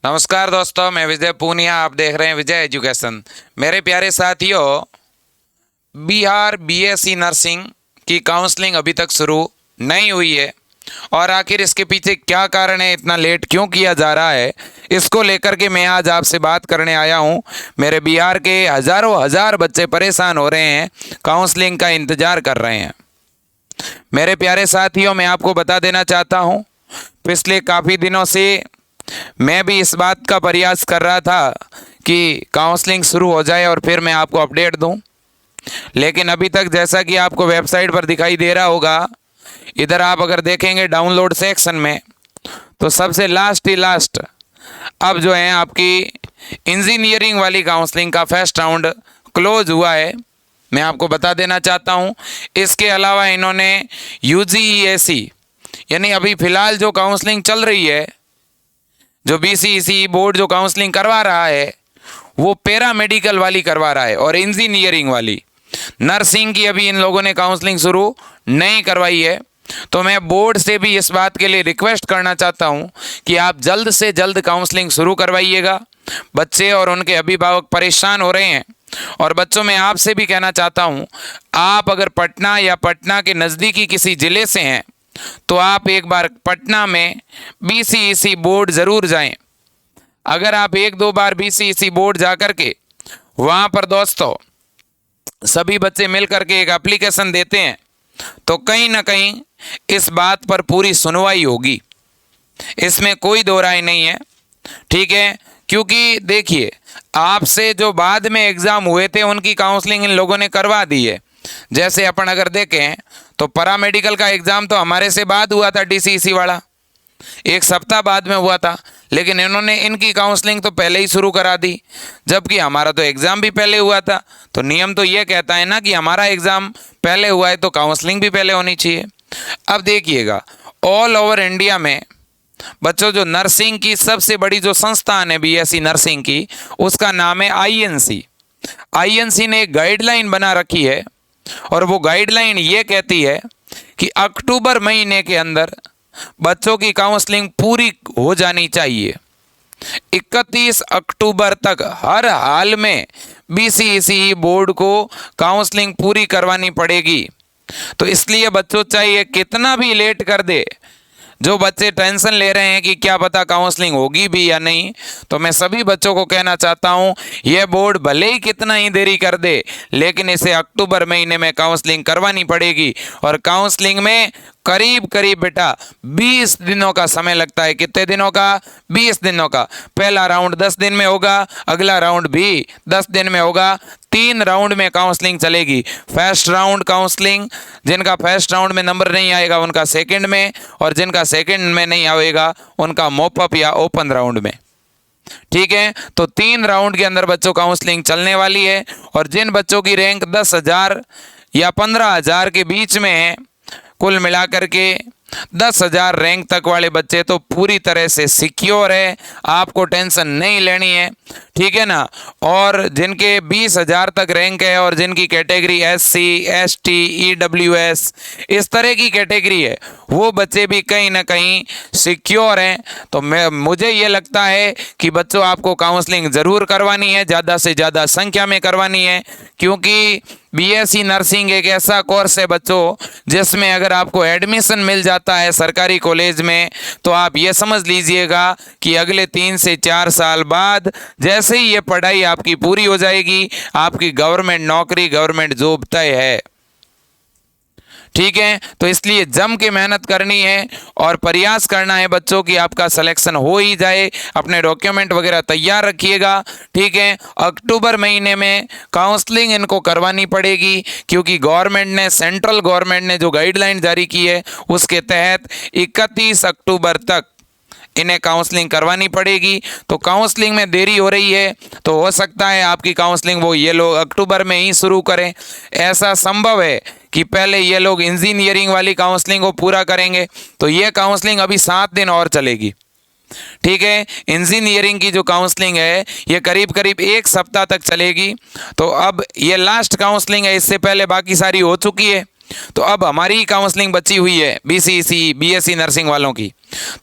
नमस्कार दोस्तों, मैं विजय पूनिया। आप देख रहे हैं विजय एजुकेशन। मेरे प्यारे साथियों, बिहार बीएससी नर्सिंग की काउंसलिंग अभी तक शुरू नहीं हुई है और आखिर इसके पीछे क्या कारण है, इतना लेट क्यों किया जा रहा है, इसको लेकर के मैं आज आपसे बात करने आया हूं। मेरे बिहार के हज़ारों हज़ार बच्चे परेशान हो रहे हैं, काउंसलिंग का इंतज़ार कर रहे हैं। मेरे प्यारे साथियों, मैं आपको बता देना चाहता हूं, पिछले काफ़ी दिनों से मैं भी इस बात का प्रयास कर रहा था कि काउंसलिंग शुरू हो जाए और फिर मैं आपको अपडेट दूं, लेकिन अभी तक जैसा कि आपको वेबसाइट पर दिखाई दे रहा होगा, इधर आप अगर देखेंगे डाउनलोड सेक्शन में, तो सबसे लास्ट ही लास्ट अब जो है आपकी इंजीनियरिंग वाली काउंसलिंग का फर्स्ट राउंड क्लोज हुआ है। मैं आपको बता देना चाहता हूं, इसके अलावा इन्होंने यूजीईएसी यानी अभी फ़िलहाल जो काउंसलिंग चल रही है, जो बीसीईसी बोर्ड जो काउंसलिंग करवा रहा है, वो पैरामेडिकल वाली करवा रहा है और इंजीनियरिंग वाली। नर्सिंग की अभी इन लोगों ने काउंसलिंग शुरू नहीं करवाई है। तो मैं बोर्ड से भी इस बात के लिए रिक्वेस्ट करना चाहता हूं कि आप जल्द से जल्द काउंसलिंग शुरू करवाइएगा। बच्चे और उनके अभिभावक परेशान हो रहे हैं। और बच्चों, मैं आपसे भी कहना चाहता हूं, आप अगर पटना या पटना के नज़दीकी किसी ज़िले से हैं तो आप एक बार पटना में बीसीईसी बोर्ड ज़रूर जाएं। अगर आप एक दो बार बीसीईसी बोर्ड जा कर के वहाँ पर दोस्तों सभी बच्चे मिल कर के एक एप्लीकेशन देते हैं, तो कहीं ना कहीं इस बात पर पूरी सुनवाई होगी, इसमें कोई दो राय नहीं है। ठीक है, क्योंकि देखिए, आपसे जो बाद में एग्ज़ाम हुए थे उनकी काउंसलिंग इन लोगों ने करवा दी है। जैसे अपन अगर देखें तो पैरामेडिकल का एग्ज़ाम तो हमारे से बाद हुआ था, डीसीईसी वाला एक सप्ताह बाद में हुआ था, लेकिन इन्होंने इनकी काउंसलिंग तो पहले ही शुरू करा दी, जबकि हमारा तो एग्ज़ाम भी पहले हुआ था। तो नियम तो ये कहता है ना कि हमारा एग्ज़ाम पहले हुआ है तो काउंसलिंग भी पहले होनी चाहिए। अब देखिएगा, ऑल ओवर इंडिया में बच्चों जो नर्सिंग की सबसे बड़ी जो संस्थान है बीएससी नर्सिंग की, उसका नाम है आईएनसी। आईएनसी ने एक गाइडलाइन बना रखी है और वो गाइडलाइन ये कहती है कि अक्टूबर महीने के अंदर बच्चों की काउंसलिंग पूरी हो जानी चाहिए। 31 अक्टूबर तक हर हाल में बीसीईसी बोर्ड को काउंसलिंग पूरी करवानी पड़ेगी। तो इसलिए बच्चों, चाहिए कितना भी लेट कर दे, जो बच्चे टेंशन ले रहे हैं कि क्या पता काउंसलिंग होगी भी या नहीं, तो मैं सभी बच्चों को कहना चाहता हूं, यह बोर्ड भले ही कितना ही देरी कर दे, लेकिन इसे अक्टूबर महीने में काउंसलिंग करवानी पड़ेगी। और काउंसलिंग में करीब करीब बेटा 20 दिनों का समय लगता है। कितने दिनों का? 20 दिनों का। पहला राउंड 10 दिन में होगा, अगला राउंड भी 10 दिन में होगा। 3 राउंड में काउंसलिंग चलेगी। फर्स्ट राउंड काउंसलिंग, जिनका फर्स्ट राउंड में नंबर नहीं आएगा उनका सेकंड में, और जिनका सेकंड में नहीं आएगा उनका मॉपअप या ओपन राउंड में। ठीक है, तो 3 राउंड के अंदर बच्चों काउंसलिंग चलने वाली है। और जिन बच्चों की रैंक 10,000 या 15,000 के बीच में है, कुल मिलाकर के 10,000 रैंक तक वाले बच्चे तो पूरी तरह से सिक्योर है, आपको टेंशन नहीं लेनी है। ठीक है ना। और जिनके 20,000 तक रैंक है और जिनकी कैटेगरी SC, ST, EWS इस तरह की कैटेगरी है, वो बच्चे भी कहीं ना कहीं सिक्योर हैं। तो मुझे ये लगता है कि बच्चों, आपको काउंसलिंग ज़रूर करवानी है, ज़्यादा से ज़्यादा संख्या में करवानी है, क्योंकि बीएससी नर्सिंग एक ऐसा कोर्स है बच्चों, जिसमें अगर आपको एडमिशन मिल जाता है सरकारी कॉलेज में, तो आप ये समझ लीजिएगा कि अगले 3 से 4 साल बाद जैसे ही ये पढ़ाई आपकी पूरी हो जाएगी, आपकी गवर्नमेंट नौकरी, गवर्नमेंट जॉब तय है। ठीक है, तो इसलिए जम के मेहनत करनी है और प्रयास करना है बच्चों की आपका सिलेक्शन हो ही जाए। अपने डॉक्यूमेंट वगैरह तैयार रखिएगा। ठीक है, अक्टूबर महीने में काउंसलिंग इनको करवानी पड़ेगी, क्योंकि गवर्नमेंट ने, सेंट्रल गवर्नमेंट ने जो गाइडलाइन जारी की है उसके तहत 31 अक्टूबर तक इन्हें काउंसलिंग करवानी पड़ेगी। तो काउंसलिंग में देरी हो रही है, तो हो सकता है आपकी काउंसलिंग वो ये लोग अक्टूबर में ही शुरू करें। ऐसा संभव है कि पहले ये लोग इंजीनियरिंग वाली काउंसलिंग को पूरा करेंगे, तो ये काउंसलिंग अभी 7 दिन और चलेगी। ठीक है, इंजीनियरिंग की जो काउंसलिंग है ये करीब करीब 1 सप्ताह तक चलेगी। तो अब ये लास्ट काउंसलिंग है, इससे पहले बाकी सारी हो चुकी है। तो अब हमारी काउंसलिंग बची हुई है बीसीईसी, बीएससी नर्सिंग वालों की।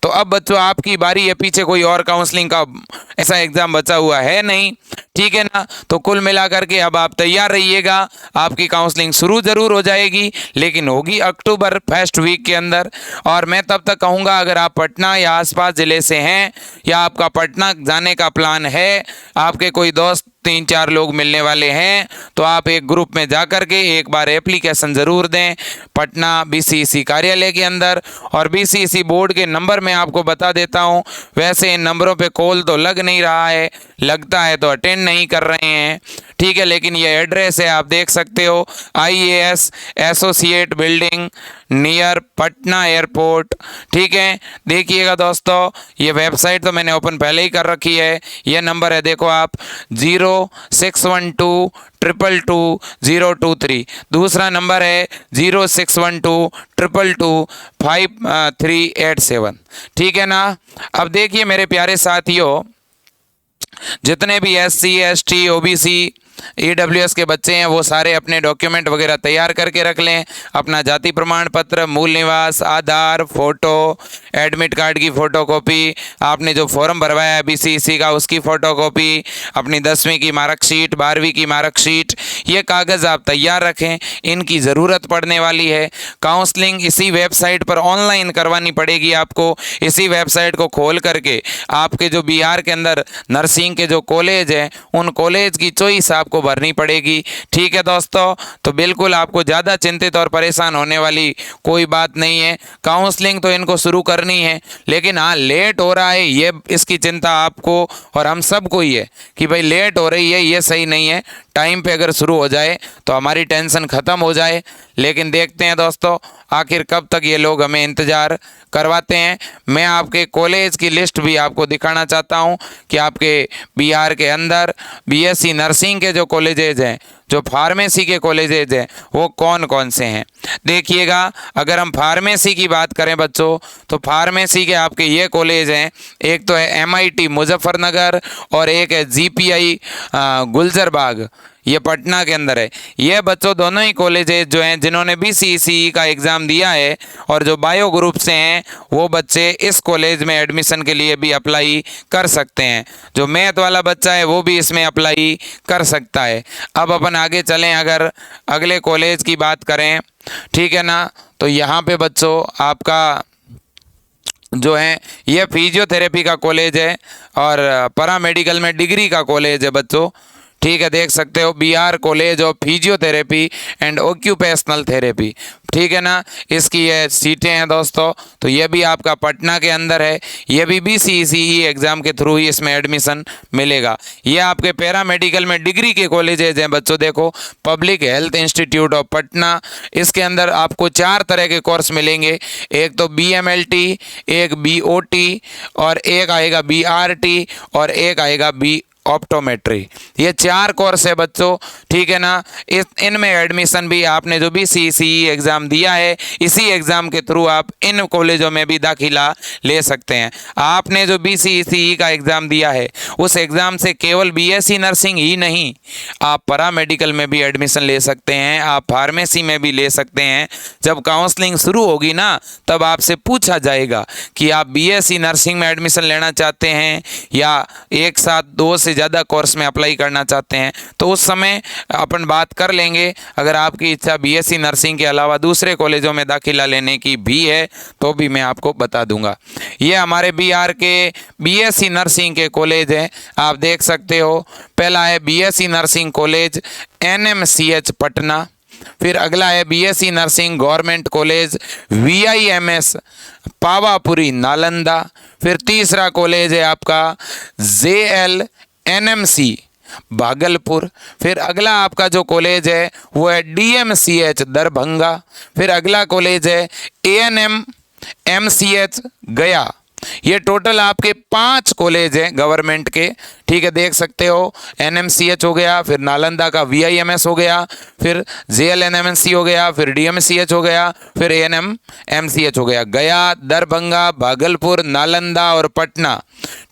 तो अब बच्चों आपकी बारी है, पीछे कोई और काउंसलिंग का ऐसा एग्ज़ाम बचा हुआ है नहीं, ठीक है ना। तो कुल मिलाकर के अब आप तैयार रहिएगा, आपकी काउंसलिंग शुरू ज़रूर हो जाएगी, लेकिन होगी अक्टूबर फर्स्ट वीक के अंदर। और मैं तब तक कहूँगा, अगर आप पटना या आसपास ज़िले से हैं या आपका पटना जाने का प्लान है, आपके कोई दोस्त 3-4 लोग मिलने वाले हैं, तो आप एक ग्रुप में जा कर के एक बार एप्लीकेशन ज़रूर दें पटना बीसीईसी कार्यालय के अंदर। और बीसीईसी बोर्ड के नंबर मैं आपको बता देता हूं, वैसे इन नंबरों पे कॉल तो लग नहीं रहा है, लगता है तो अटेंड नहीं कर रहे हैं, ठीक है। लेकिन ये एड्रेस है, आप देख सकते हो, IAS associate building near Patna airport, ठीक है। देखिएगा दोस्तों, ये वेबसाइट तो मैंने ओपन पहले ही कर रखी है। ये नंबर है, देखो आप, 0612222023। दूसरा नंबर है 0612225387, ठीक है ना। अब देखिए मेरे प्यारे साथियों, जितने भी SC ST OBC EWS के बच्चे हैं, वो सारे अपने डॉक्यूमेंट वगैरह तैयार करके रख लें। अपना जाति प्रमाण पत्र, मूल निवास, आधार, फ़ोटो, एडमिट कार्ड की फ़ोटोकॉपी, आपने जो फॉर्म भरवाया है BCEC का उसकी फ़ोटोकॉपी, अपनी 10वीं की मार्कशीट, 12वीं की मार्कशीट, ये कागज़ आप तैयार रखें, इनकी ज़रूरत पड़ने वाली है। काउंसलिंग इसी वेबसाइट पर ऑनलाइन करवानी पड़ेगी आपको। इसी वेबसाइट को खोल करके आपके जो बिहार के अंदर नर्सिंग के जो कॉलेज हैं, उन कॉलेज की चॉइस आपको भरनी पड़ेगी, ठीक है दोस्तों। तो बिल्कुल आपको ज़्यादा चिंतित और परेशान होने वाली कोई बात नहीं है। काउंसलिंग तो इनको शुरू करनी है, लेकिन हाँ लेट हो रहा है, ये इसकी चिंता आपको और हम सबको ही है कि भाई लेट हो रही है, ये सही नहीं है। टाइम पे अगर शुरू हो जाए तो हमारी टेंशन ख़त्म हो जाए। लेकिन देखते हैं दोस्तों, आखिर कब तक ये लोग हमें इंतज़ार करवाते हैं। मैं आपके कॉलेज की लिस्ट भी आपको दिखाना चाहता हूं कि आपके बिहार के अंदर BSc नर्सिंग के जो कॉलेजेज हैं, जो फार्मेसी के कॉलेजेज हैं, वो कौन कौन से हैं। देखिएगा, अगर हम फार्मेसी की बात करें बच्चों, तो फार्मेसी के आपके ये कॉलेज हैं, एक तो है MIT मुजफ्फरनगर और एक है GPI गुलजरबाग, ये पटना के अंदर है। ये बच्चों दोनों ही कॉलेजेस जो हैं, जिन्होंने BCEC का एग्ज़ाम दिया है और जो बायो ग्रुप से हैं, वो बच्चे इस कॉलेज में एडमिशन के लिए भी अप्लाई कर सकते हैं। जो मैथ वाला बच्चा है वो भी इसमें अप्लाई कर सकता है। अब अपन आगे चलें, अगर अगले कॉलेज की बात करें, ठीक है ना, तो यहाँ पे बच्चों आपका जो है ये फिजियोथेरेपी का कॉलेज है और पैरामेडिकल में डिग्री का कॉलेज है बच्चों, ठीक है। देख सकते हो, Bihar college of physiotherapy and occupational therapy, ठीक है ना। इसकी ये सीटें हैं दोस्तों। तो ये भी आपका पटना के अंदर है, ये भी BCEC एग्ज़ाम के थ्रू ही इसमें एडमिशन मिलेगा। ये आपके पैरामेडिकल में डिग्री के कॉलेजेज हैं बच्चों। देखो, public health institute of Patna, इसके अंदर आपको 4 तरह के कोर्स मिलेंगे। एक तो BMLT, एक BOT और एक आएगा BRT और एक आएगा ऑप्टोमेट्री। ये 4 कोर्स है बच्चों, ठीक है ना। इनमें एडमिशन भी आपने जो BCEC एग्ज़ाम दिया है, इसी एग्ज़ाम के थ्रू आप इन कॉलेजों में भी दाखिला ले सकते हैं। आपने जो BCEC का एग्ज़ाम दिया है, उस एग्ज़ाम से केवल BSc नर्सिंग ही नहीं, आप पैरामेडिकल में भी एडमिशन ले सकते हैं, आप फार्मेसी में भी ले सकते हैं। जब काउंसलिंग शुरू होगी ना, तब आपसे पूछा जाएगा कि आप BSc नर्सिंग में एडमिशन लेना चाहते हैं या एक साथ 2 से ज़्यादा कोर्स में अप्लाई करना चाहते हैं। तो उस समय अपन बात कर लेंगे। अगर आपकी इच्छा BSc नर्सिंग के अलावा दूसरे कॉलेजों में दाखिला लेने की भी है, तो भी मैं आपको बता दूंगा। ये हमारे बिहार के BSc नर्सिंग के कॉलेज हैं, आप देख सकते हो। पहला है BSc nursing college NMCH Patna, फिर अगला है BSc nursing government college VIMS Pawapuri Nalanda, फिर तीसरा कॉलेज है आपका JLNMC भागलपुर, फिर अगला आपका जो कॉलेज है वो है DMCH दरभंगा, फिर अगला कॉलेज है ANM MCH गया। ये टोटल आपके 5 कॉलेज हैं गवर्नमेंट के, ठीक है, देख सकते हो NMCH हो गया, फिर नालंदा का VIMS हो गया, फिर JLNMNC हो गया, फिर DMCH हो गया, फिर ANMMCH हो गया। गया, दरभंगा, भागलपुर, नालंदा और पटना।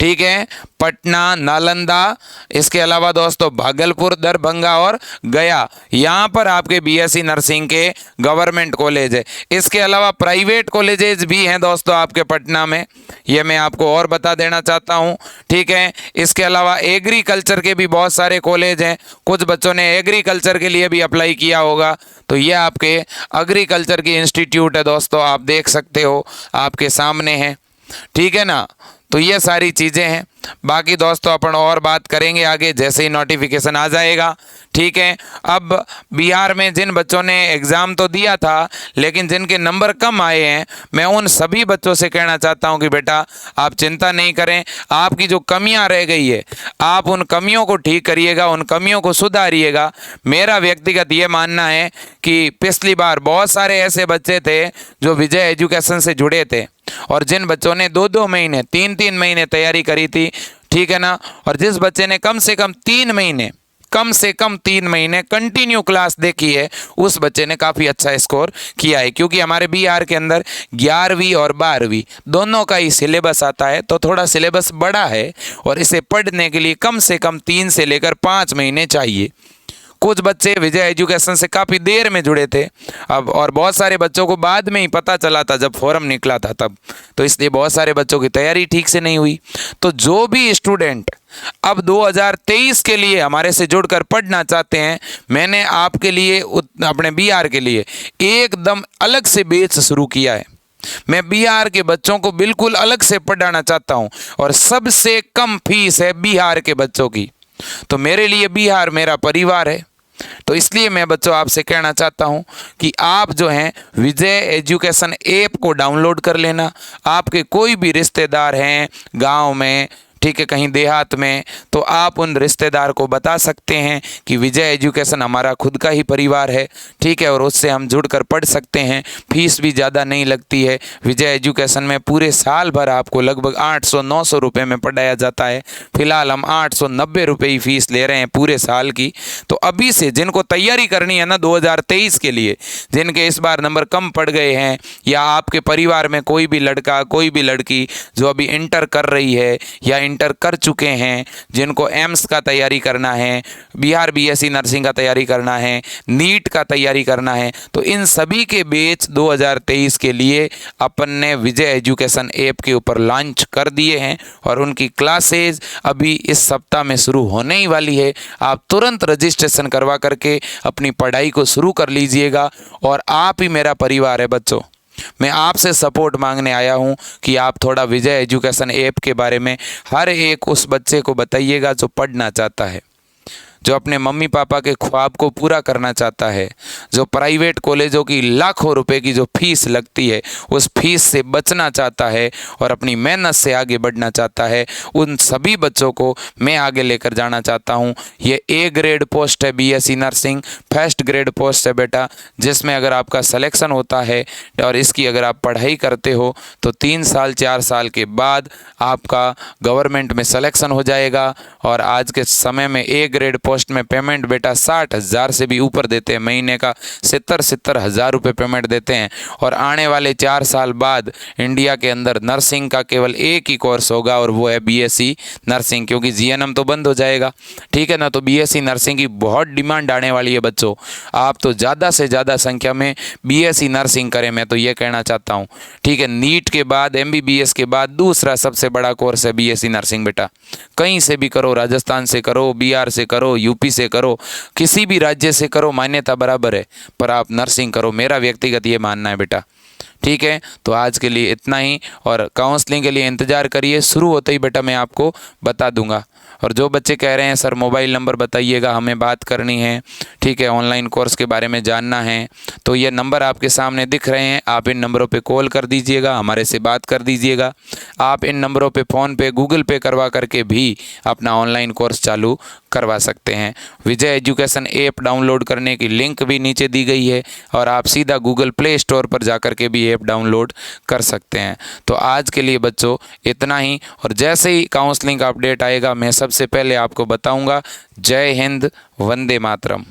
ठीक है, पटना, नालंदा, इसके अलावा दोस्तों भागलपुर, दरभंगा और गया, यहाँ पर आपके BSc नर्सिंग के गवर्नमेंट कॉलेज है। इसके अलावा प्राइवेट कॉलेजेस भी हैं दोस्तों आपके पटना में, ये मैं आपको और बता देना चाहता हूँ। ठीक है, इसके अलावा एग्रीकल्चर के भी बहुत सारे कॉलेज हैं, कुछ बच्चों ने एग्रीकल्चर के लिए भी अप्लाई किया होगा, तो ये आपके एग्रीकल्चर की इंस्टीट्यूट है दोस्तों, आप देख सकते हो आपके सामने है। ठीक है ना, तो ये सारी चीज़ें हैं। बाकी दोस्तों अपन और बात करेंगे आगे जैसे ही नोटिफिकेशन आ जाएगा। ठीक है, अब बिहार में जिन बच्चों ने एग्ज़ाम तो दिया था लेकिन जिनके नंबर कम आए हैं, मैं उन सभी बच्चों से कहना चाहता हूं कि बेटा आप चिंता नहीं करें, आपकी जो कमियां रह गई है आप उन कमियों को ठीक करिएगा, उन कमियों को सुधारिएगा। मेरा व्यक्तिगत ये मानना है कि पिछली बार बहुत सारे ऐसे बच्चे थे जो विजय एजुकेशन से जुड़े थे और जिन बच्चों ने 2-2 महीने 3-3 महीने तैयारी करी थी, ठीक है ना, और जिस बच्चे ने कम से कम 3 महीने कंटिन्यू क्लास देखी है, उस बच्चे ने काफ़ी अच्छा स्कोर किया है। क्योंकि हमारे बिहार के अंदर 11वीं और 12वीं दोनों का ही सिलेबस आता है, तो थोड़ा सिलेबस बड़ा है और इसे पढ़ने के लिए कम से कम 3 से लेकर 5 महीने चाहिए। कुछ बच्चे विजय एजुकेशन से काफ़ी देर में जुड़े थे अब, और बहुत सारे बच्चों को बाद में ही पता चला था जब फॉर्म निकला था तब, तो इसलिए बहुत सारे बच्चों की तैयारी ठीक से नहीं हुई। तो जो भी स्टूडेंट अब 2023 के लिए हमारे से जुड़कर पढ़ना चाहते हैं, मैंने आपके लिए अपने बिहार के लिए एकदम अलग से बैच शुरू किया है। मैं बिहार के बच्चों को बिल्कुल अलग से पढ़ाना चाहता हूं और सबसे कम फीस है बिहार के बच्चों की। तो मेरे लिए बिहार मेरा परिवार है, तो इसलिए मैं बच्चों आपसे कहना चाहता हूं कि आप जो हैं विजय एजुकेशन ऐप को डाउनलोड कर लेना। आपके कोई भी रिश्तेदार हैं गांव में, ठीक है, कहीं देहात में, तो आप उन रिश्तेदार को बता सकते हैं कि विजय एजुकेशन हमारा खुद का ही परिवार है, ठीक है, और उससे हम जुड़कर पढ़ सकते हैं। फीस भी ज़्यादा नहीं लगती है। विजय एजुकेशन में पूरे साल भर आपको लगभग 800-900 रुपये में पढ़ाया जाता है। फिलहाल हम 890 रुपये ही फीस ले रहे हैं पूरे साल की। तो अभी से जिनको तैयारी करनी है ना 2023 के लिए, जिनके इस बार नंबर कम पड़ गए हैं, या आपके परिवार में कोई भी लड़का कोई भी लड़की जो अभी इंटर कर रही है या इंटर कर चुके हैं, जिनको एम्स का तैयारी करना है, बिहार BSc नर्सिंग का तैयारी करना है, नीट का तैयारी करना है, तो इन सभी के बैच 2023 के लिए अपन ने विजय एजुकेशन ऐप के ऊपर लॉन्च कर दिए हैं और उनकी क्लासेज अभी इस सप्ताह में शुरू होने ही वाली है। आप तुरंत रजिस्ट्रेशन करवा करके अपनी पढ़ाई को शुरू कर लीजिएगा। और आप ही मेरा परिवार है बच्चों, मैं आपसे सपोर्ट मांगने आया हूं कि आप थोड़ा विजय एजुकेशन ऐप के बारे में हर एक उस बच्चे को बताइएगा जो पढ़ना चाहता है, जो अपने मम्मी पापा के ख्वाब को पूरा करना चाहता है, जो प्राइवेट कॉलेजों की लाखों रुपए की जो फीस लगती है उस फीस से बचना चाहता है और अपनी मेहनत से आगे बढ़ना चाहता है। उन सभी बच्चों को मैं आगे लेकर जाना चाहता हूं। ये A ग्रेड पोस्ट है BSc nursing, first grade post है बेटा, जिसमें अगर आपका सिलेक्शन होता है और इसकी अगर आप पढ़ाई करते हो तो 3 साल 4 साल के बाद आपका गवर्नमेंट में सिलेक्शन हो जाएगा। और आज के समय में A ग्रेड पोस्ट में पेमेंट बेटा 60,000 से भी ऊपर देते हैं, महीने का 70 हज़ार रुपये पेमेंट देते हैं। और आने वाले 4 साल बाद इंडिया के अंदर नर्सिंग का केवल एक ही कोर्स होगा और वो है BSc नर्सिंग, क्योंकि GNM तो बंद हो जाएगा, ठीक है ना। तो BSc नर्सिंग की बहुत डिमांड आने वाली है बच्चों। आप तो ज़्यादा से ज़्यादा संख्या में BSc नर्सिंग करें, मैं तो ये कहना चाहता हूँ, ठीक है। नीट के बाद MBBS के बाद दूसरा सबसे बड़ा कोर्स है BSc नर्सिंग बेटा। कहीं से भी करो, राजस्थान से करो, बिहार से करो, UP से करो, किसी भी राज्य से करो, मान्यता बराबर है, पर आप नर्सिंग करो, मेरा व्यक्तिगत ये मानना है बेटा, ठीक है। तो आज के लिए इतना ही, और काउंसलिंग के लिए इंतज़ार करिए, शुरू होते ही बेटा मैं आपको बता दूंगा। और जो बच्चे कह रहे हैं सर मोबाइल नंबर बताइएगा, हमें बात करनी है, ठीक है, ऑनलाइन कोर्स के बारे में जानना है, तो ये नंबर आपके सामने दिख रहे हैं, आप इन नंबरों पे कॉल कर दीजिएगा, हमारे से बात कर दीजिएगा। आप इन नंबरों पे फ़ोन पे गूगल पे करवा करके भी अपना ऑनलाइन कोर्स चालू करवा सकते हैं। विजय एजुकेशन ऐप डाउनलोड करने की लिंक भी नीचे दी गई है और आप सीधा गूगल प्ले स्टोर पर जा कर के भी ये ऐप डाउनलोड कर सकते हैं। तो आज के लिए बच्चों इतना ही, और जैसे ही काउंसलिंग का अपडेट आएगा मैं सबसे पहले आपको बताऊंगा। जय हिंद, वंदे मातरम।